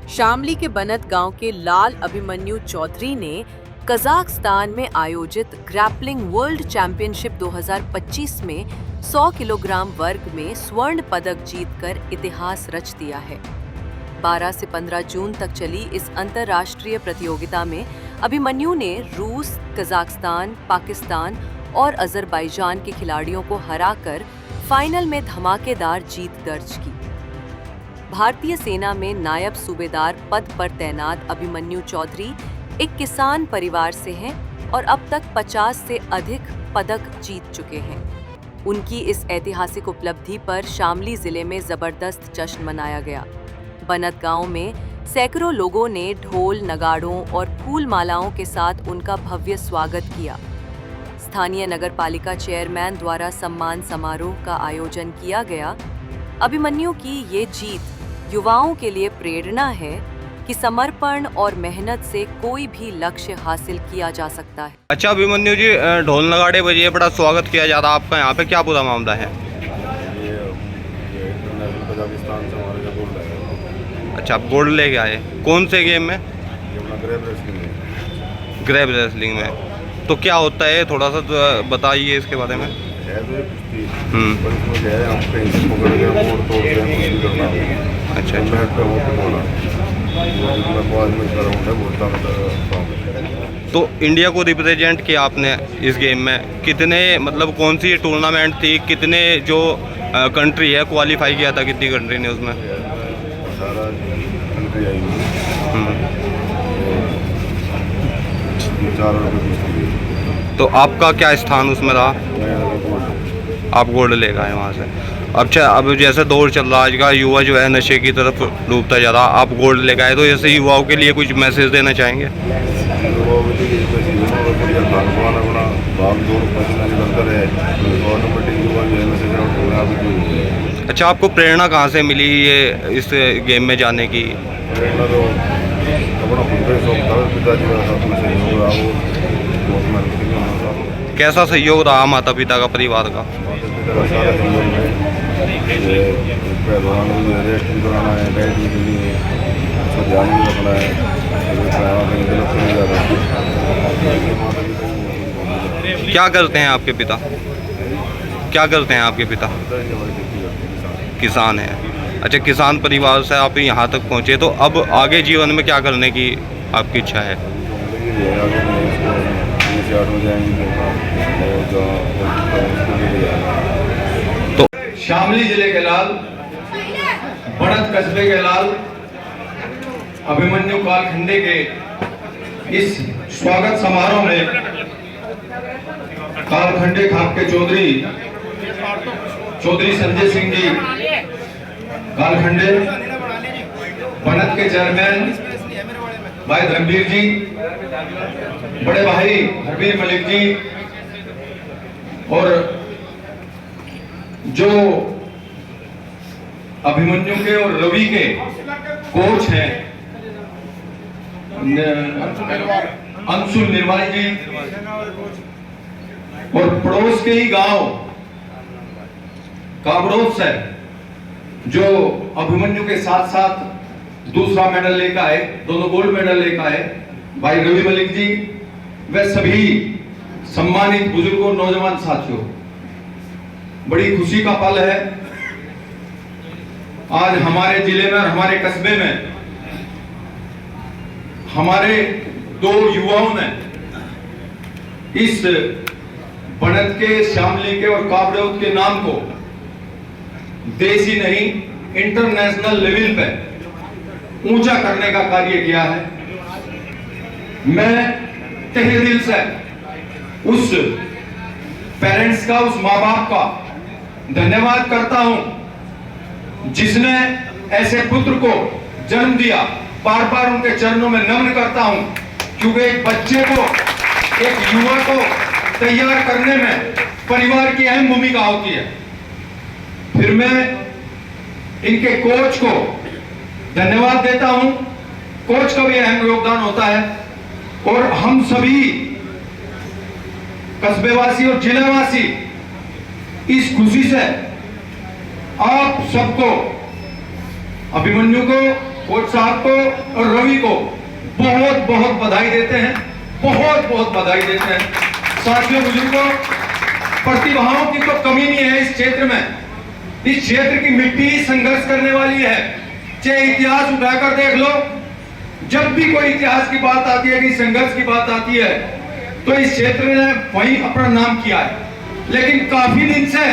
शामली के बनत गांव के लाल अभिमन्यु चौधरी ने कजाकिस्तान में आयोजित ग्रैपलिंग वर्ल्ड चैंपियनशिप 2025 में 100 किलोग्राम वर्ग में स्वर्ण पदक जीतकर इतिहास रच दिया है। 12 से 15 जून तक चली इस अंतर्राष्ट्रीय प्रतियोगिता में अभिमन्यु ने रूस, कजाकिस्तान, पाकिस्तान और अजरबैजान के खिलाड़ियों को हराकर फाइनल में धमाकेदार जीत दर्ज की। भारतीय सेना में नायब सूबेदार पद पर तैनात अभिमन्यु चौधरी एक किसान परिवार से हैं और अब तक 50 से अधिक पदक जीत चुके हैं। उनकी इस ऐतिहासिक उपलब्धि पर शामली जिले में जबरदस्त जश्न मनाया गया। बनत गांव में सैकड़ों लोगों ने ढोल, नगाड़ों और फूल मालाओं के साथ उनका भव्य स्वागत किया। स्थानीय नगरपालिका चेयरमैन द्वारा सम्मान समारोह का आयोजन किया गया। अभिमन्यु की ये जीत युवाओं के लिए प्रेरणा है कि समर्पण और मेहनत से कोई भी लक्ष्य हासिल किया जा सकता है। अच्छा अभिमन्यु जी, ढोल नगाड़े बजिए, बड़ा स्वागत किया जा रहा है आपका यहाँ पे, क्या पूरा मामला है? ये इंटरनेशनल कजाकिस्तान से हमारे जो गोल्ड है। अच्छा, आप गोल्ड लेके आए कौन से गेम में? ये अपना ग्रेप रेसलिंग है। ग्रैब रेसलिंग में तो क्या होता है, थोड़ा सा बताइए इसके बारे में। है तो ये कुश्ती, पर इसमें क्या है, हम कहीं से पकड़ के मोड़ तोड़ के कुछ भी करना होगा। अच्छा तो बैठ पे होकर बोला मैं बाद में कर रहा हूँ, बोलता मतलब। तो इंडिया को रिप्रेजेंट किया आपने इस गेम में, कितने मतलब कौन सी टूर्नामेंट थी, कितने जो कंट्री है क्वालिफाई किया था, कितनी कंट्री ने उसमें? 18 कंट्री आई हुई, 4 रुपये कुश्ती। तो आपका क्या स्थान उसमें रहा? आप गोल्ड ले गए वहाँ से। अच्छा, अब जैसे दौर चल रहा है, आज का युवा जो है नशे की तरफ डूबता जा रहा, आप गोल्ड ले गए, तो ऐसे युवाओं के लिए कुछ मैसेज देना चाहेंगे? अच्छा, आपको प्रेरणा कहाँ से मिली ये इस गेम में जाने की? प्रेरणा तो अपना खुद का शौक था, पिताजी का साथ में सहयोग रहा, वो बहुत मेहनत की उन्होंने। कैसा सहयोग रहा माता पिता का, परिवार का? माता पिता का सारा सहयोग है। ये पहलवान रेस्ट भी कराना है, डाइट भी देनी है, उसका ध्यान भी रखना है, कहीं गलत नहीं जा रहा। क्या करते हैं आपके पिता? क्या करते हैं आपके पिता? किसान है। अच्छा, किसान परिवार से आप यहाँ तक पहुँचे, तो अब आगे जीवन में क्या करने की आपकी इच्छा है? तो शामली जिले के लाल, बनत कस्बे के लाल अभिमन्यु कालखंडे के इस स्वागत समारोह में कालखंडे खाप के चौधरी संजय सिंह जी कालखंडे, बनत के चेयरमैन भाई धर्मवीर जी, बड़े भाई हरबीर मलिक जी, और जो अभिमन्यु के और रवि के कोच हैं अंशुल निर्वाल जी, और पड़ोस के ही गांव काबड़ोद से जो अभिमन्यु के साथ साथ दूसरा मेडल लेकर आए, दोनों गोल्ड मेडल लेकर आए, भाई रवि मलिक जी, वे सभी सम्मानित बुजुर्गों, नौजवान साथियों, बड़ी खुशी का पल है। आज हमारे जिले में, हमारे कस्बे में हमारे 2 युवाओं ने इस बनत के, शामली के और काबड़ोद के नाम को देश ही नहीं इंटरनेशनल लेवल पे ऊंचा करने का कार्य किया है। मैं तहे दिल से उस पेरेंट्स का, उस माँ बाप का धन्यवाद करता हूं जिसने ऐसे पुत्र को जन्म दिया। बार बार उनके चरणों में नमन करता हूं, क्योंकि एक बच्चे को, एक युवा को तैयार करने में परिवार की अहम भूमिका होती है। फिर मैं इनके कोच को धन्यवाद देता हूं, कोच का भी अहम योगदान होता है, और हम सभी कस्बेवासी और जिलावासी इस खुशी से आप सबको, अभिमन्यु को कोच साहब को और रवि को बहुत बहुत बधाई देते हैं, बहुत बहुत बधाई देते हैं। साथियों, बुजुर्गों, प्रतिभाओं की तो कमी नहीं है इस क्षेत्र में। इस क्षेत्र की मिट्टी संघर्ष करने वाली है। चाहे इतिहास उठाकर देख लो, जब भी कोई इतिहास की बात आती है, कि संघर्ष की बात आती है, तो इस क्षेत्र ने वहीं अपना नाम किया है। लेकिन काफी दिन से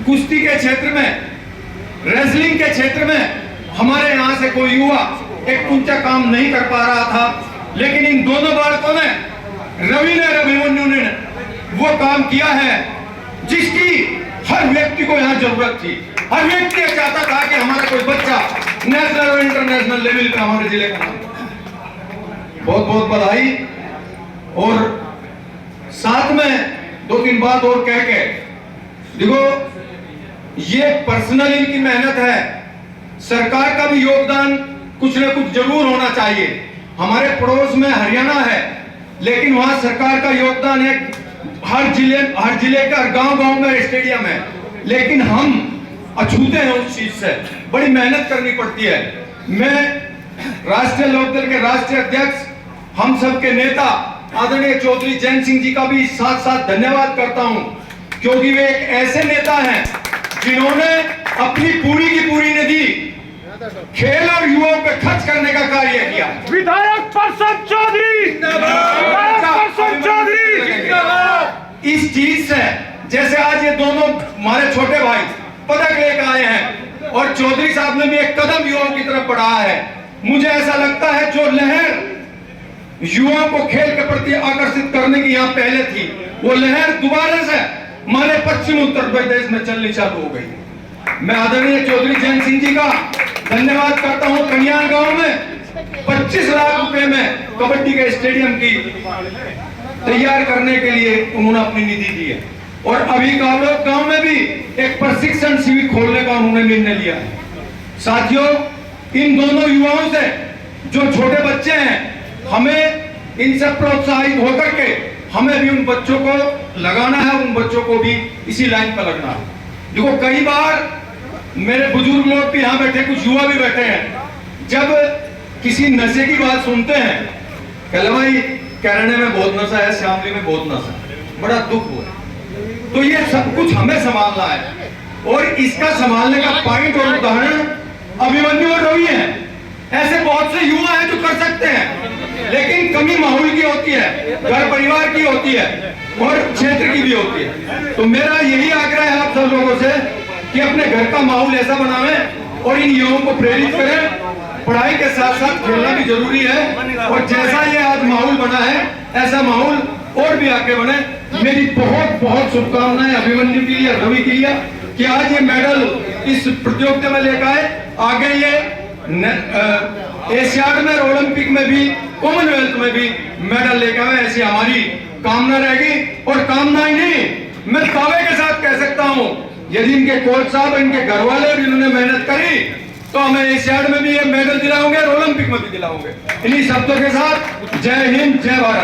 कुश्ती के क्षेत्र में, रेसलिंग के क्षेत्र में हमारे यहाँ से कोई युवा एक ऊंचा काम नहीं कर पा रहा था। लेकिन इन दोनों बालकों ने, रवि ने, अभिमन्यु ने वो काम किया है जिसकी हर व्यक्ति को यहाँ जरूरत थी। हर व्यक्ति चाहता था कि हमारा कोई बच्चा नेशनल और इंटरनेशनल लेवल पे हमारे जिले का नाम। बहुत बहुत बधाई। और साथ में दो तीन बात और कह के, देखो ये पर्सनल इनकी मेहनत है, सरकार का भी योगदान कुछ न कुछ जरूर होना चाहिए। हमारे पड़ोस में हरियाणा है, लेकिन वहां सरकार का योगदान है, हर जिले का गांव-गांव में स्टेडियम है, लेकिन हम अछूते हैं उस चीज से। बड़ी मेहनत करनी पड़ती है। मैं राष्ट्रीय लोकदल के राष्ट्रीय अध्यक्ष, हम सब के नेता आदरणीय चौधरी जैन सिंह जी का भी साथ साथ धन्यवाद करता हूं, क्योंकि वे एक ऐसे नेता हैं जिन्होंने अपनी पूरी की पूरी निधि खेल और युवाओं पे खर्च करने का कार्य किया। विधायक परसत चौधरी इस चीज से, जैसे आज ये दोनों हमारे छोटे भाई पदक लेकर आए हैं और चौधरी साहब ने भी एक कदम युवाओं की तरफ बढ़ाया है, मुझे ऐसा लगता है जो लहर युवाओं को खेल के प्रति आकर्षित करने की यहाँ पहले थी, वो लहर दोबारा से हमारे पश्चिम उत्तर प्रदेश में चलनी चालू हो गई। मैं आदरणीय चौधरी जैन सिंह जी का धन्यवाद करता हूँ। कन्यान गांव में 25 लाख रुपए में कबड्डी के स्टेडियम की तैयार करने के लिए उन्होंने अपनी निधि दी है। और अभी कावड़ोद गांव में भी एक प्रशिक्षण शिविर खोलने का उन्होंने निर्णय लिया है। साथियों, इन दोनों युवाओं से, जो छोटे बच्चे हैं, हमें इनसे प्रोत्साहित होकर के हमें भी उन बच्चों को लगाना है, उन बच्चों को भी इसी लाइन पर लगना है। देखो, कई बार मेरे बुजुर्ग लोग भी यहाँ बैठे, कुछ युवा भी बैठे हैं, जब किसी नशे की बात सुनते हैं, कहले भाई करने में बहुत नशा है, श्यामली में बहुत नशा है, बड़ा दुख हुआ। तो ये सब कुछ हमें संभालना है, और इसका संभालने का पॉइंट और उदाहरण अभिमन्यु और रवि है। ऐसे बहुत से युवा हैं जो कर सकते हैं, लेकिन कमी माहौल की होती है, घर परिवार की होती है, और क्षेत्र की भी होती है। तो मेरा यही आग्रह है आप सब लोगों से कि अपने घर का माहौल ऐसा बनावें और इन युवाओं को प्रेरित करें। पढ़ाई के साथ साथ खेलना भी जरूरी है, और जैसा ये आज माहौल बना है, ऐसा माहौल और भी आगे बने। मेरी बहुत बहुत शुभकामनाएं अभिमन्यु के लिए, रवि के लिए, कि आज ये मेडल इस प्रतियोगिता में लेकर आए। आगे ये एशियाड में, ओलंपिक में भी, कॉमनवेल्थ में भी मेडल लेकर आए, ऐसी हमारी कामना रहेगी। और कामना ही नहीं, मैं दावे के साथ कह सकता हूं, यदि इनके कोच साहब, इनके घर वाले भी इन्होंने मेहनत करी, तो हमें एशियाड में भी ये मेडल दिलाओगे और ओलंपिक में भी दिलाओगे। इन्हीं शब्दों के साथ जय हिंद, जय भारत।